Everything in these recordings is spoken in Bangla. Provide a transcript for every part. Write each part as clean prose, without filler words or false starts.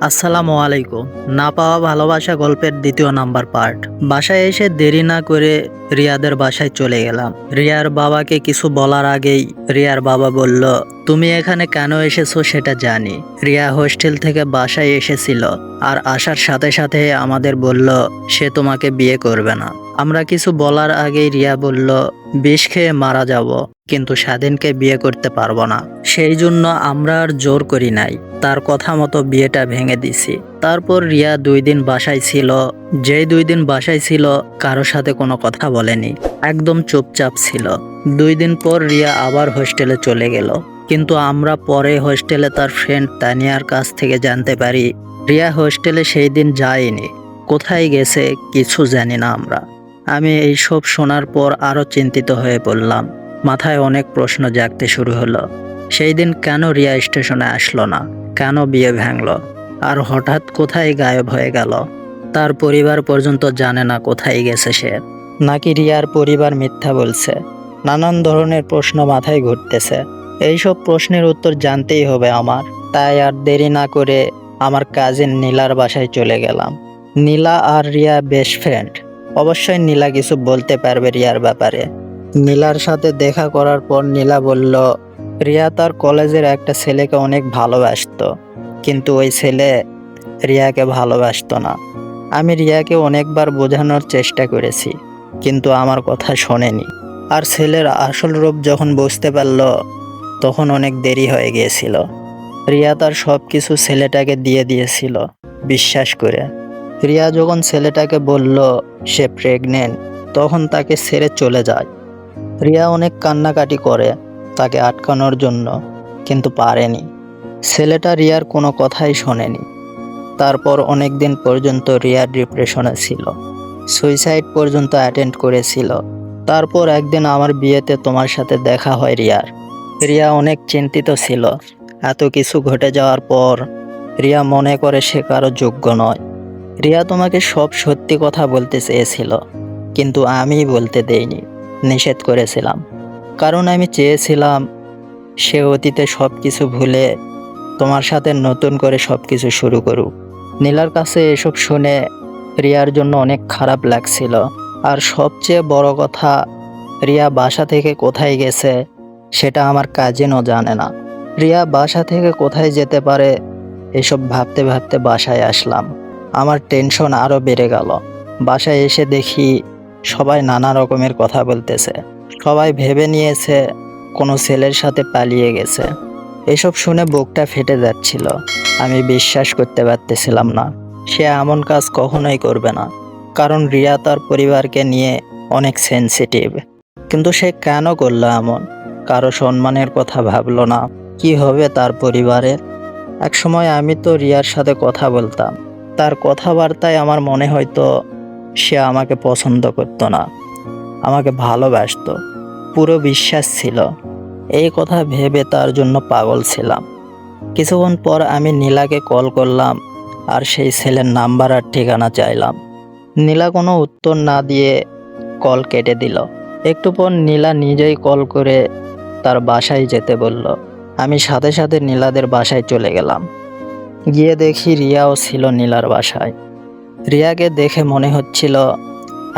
আসসালামু আলাইকুম। না পাওয়া ভালোবাসা গল্পের দ্বিতীয় নাম্বার পার্ট। বাসায় এসে দেরি না করে রিয়াদের বাসায় চলে গেলাম। রিয়ার বাবাকে কিছু বলার আগেই রিয়ার বাবা বলল, তুমি এখানে কেন এসেছো সেটা জানি। রিয়া হোস্টেল থেকে বাসায় এসেছিল আর আসার সাথে সাথে আমাদের বলল সে তোমাকে বিয়ে করবে না। আমরা কিছু বলার আগেই রিয়া বলল, বিষ খেয়ে মারা যাব, কিন্তু স্বাধীনকে বিয়ে করতে পারবো না। সেই জন্য আমরা আর জোর করি নাই, তার কথা মতো বিয়েটা ভেঙে দিছি। তারপর রিয়া 2 দিন বাসায় ছিল। যেই 2 দিন বাসায় ছিল কারো সাথে কোনো কথা বলেনি, একদম চুপচাপ ছিল। 2 দিন পর রিয়া আবার হোস্টেলে চলে গেল। কিন্তু আমরা পরে হোস্টেলে তার ফ্রেন্ড তানিয়ার কাছ থেকে জানতে পারি রিয়া হোস্টেলে সেই দিন যায়নি। কোথায় গেছে কিছু জানি না আমরা। আমি এইসব শোনার পর আরো চিন্তিত হয়ে পড়লাম। মাথায় অনেক প্রশ্ন জাগতে শুরু হলো। সেই দিন কেন রিয়া স্টেশনে আসলো না, কেন বিয়ে ভাঙলো, আর হঠাৎ কোথায় গায়েব হয়ে গেল। তার পরিবার পর্যন্ত জানে না কোথায় গেছে সে, নাকি রিয়ার পরিবার মিথ্যা বলছে। নানান ধরনের প্রশ্ন মাথায় ঘুরতেছে। এইসব প্রশ্নের উত্তর জানতেই হবে আমার। তাই আর দেরি না করে আমার কাজিন নীলার বাসায় চলে গেলাম। নীলা আর রিয়া বেস্ট ফ্রেন্ড। অবশ্যই নীলা কিছু বলতে পারবে রিয়ার ব্যাপারে। নীলার সাথে দেখা করার পর নীলা বলল, রিয়া তার কলেজের একটা ছেলেকে অনেক ভালোবাসতো, কিন্তু ওই ছেলে রিয়াকে ভালোবাসতো না। আমি রিয়াকে অনেকবার বোঝানোর চেষ্টা করেছি, কিন্তু আমার কথা শোনেনি। আর ছেলের আসল রূপ যখন বুঝতে পারল তখন অনেক দেরি হয়ে গিয়েছিল। রিয়া তার সব কিছু ছেলেটাকে দিয়ে দিয়েছিল বিশ্বাস করে। রিয়া যখন ছেলেটাকে বলল সে প্রেগনেন্ট, তখন তাকে ছেড়ে চলে যায়। রিয়া অনেক কান্নাকাটি করে তাকে আটকানোর জন্য, কিন্তু পারেনি। ছেলেটা রিয়ার কোনো কথাই শোনেনি। তারপর অনেক দিন পর্যন্ত রিয়া ডিপ্রেশনে ছিল, সুইসাইড পর্যন্ত অ্যাটেন্ড করেছিল। তারপর একদিন আমার বিয়েতে তোমার সাথে দেখা হয় রিয়ার। রিয়া অনেক চিন্তিত ছিল। এত কিছু ঘটে যাওয়ার পর রিয়া মনে করে সে কারো যোগ্য নয়। রিয়া তোমাকে সব সত্যি কথা বলতে চেয়েছিল, কিন্তু আমি বলতে দেইনি, নিষেধ করেছিলাম। কারণ আমি চেয়েছিলাম সে অতীতে সব কিছু ভুলে তোমার সাথে নতুন করে সব কিছু শুরু করুক। নীলার কাছে এসব শুনে রিয়ার জন্য অনেক খারাপ লাগছিল। আর সবচেয়ে বড় কথা, রিয়া বাসা থেকে কোথায় গেছে সেটা আমার কাজিনও জানে না। রিয়া বাসা থেকে কোথায় যেতে পারে এসব ভাবতে ভাবতে বাসায় আসলাম। আমার টেনশন আরও বেড়ে গেল। বাসায় এসে দেখি সবাই নানা রকমের কথা বলতেছে। সবাই ভেবে নিয়েছে কোনো ছেলের সাথে পালিয়ে গেছে। এসব শুনে বুকটা ফেটে যাচ্ছিল। আমি বিশ্বাস করতে পারতেছিলাম না সে এমন কাজ কখনোই করবে না, কারণ রিয়া তার পরিবারকে নিয়ে অনেক সেনসিটিভ। কিন্তু সে কেন করলো এমন? কারো সম্মানের কথা ভাবলো না, কি হবে তার পরিবারের। একসময় আমি তো রিয়ার সাথে কথা বলতাম, তার কথাবার্তায় আমার মনে হয়তো সে আমাকে পছন্দ করতো না, আমাকে ভালোবাসতো, পুরো বিশ্বাস ছিল। এই কথা ভেবে তার জন্য পাগল ছিলাম। কিছুক্ষণ পর আমি নীলাকে কল করলাম আর সেই ছেলের নাম্বার আর ঠিকানা চাইলাম। নীলা কোনো উত্তর না দিয়ে কল কেটে দিল। একটু পর নীলা নিজেই কল করে তার বাসায় যেতে বলল। আমি সাথে সাথে নীলাদের বাসায় চলে গেলাম। গিয়ে দেখি রিয়াও ছিল নীলার বাসায়। রিয়াকে দেখে মনে হচ্ছিল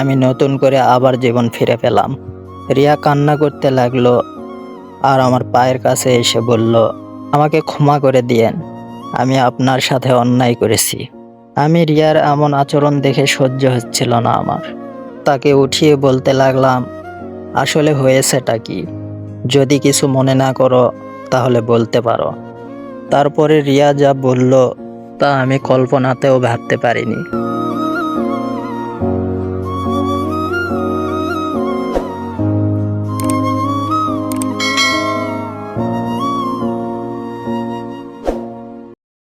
আমি নতুন করে আবার জীবন ফিরে পেলাম। রিয়া কান্না করতে লাগলো আর আমার পায়ের কাছে এসে বলল, আমাকে ক্ষমা করে দিয়েন, আমি আপনার সাথে অন্যায় করেছি। আমি রিয়ার এমন আচরণ দেখে সহ্য হচ্ছিল না আমার। তাকে উঠিয়ে বলতে লাগলাম, আসলে হয়েছেটা কি? যদি কিছু মনে না করো তাহলে বলতে পারো। তারপরে রিয়া যা বলল তা আমি কল্পনাতেও ভাবতে পারিনি।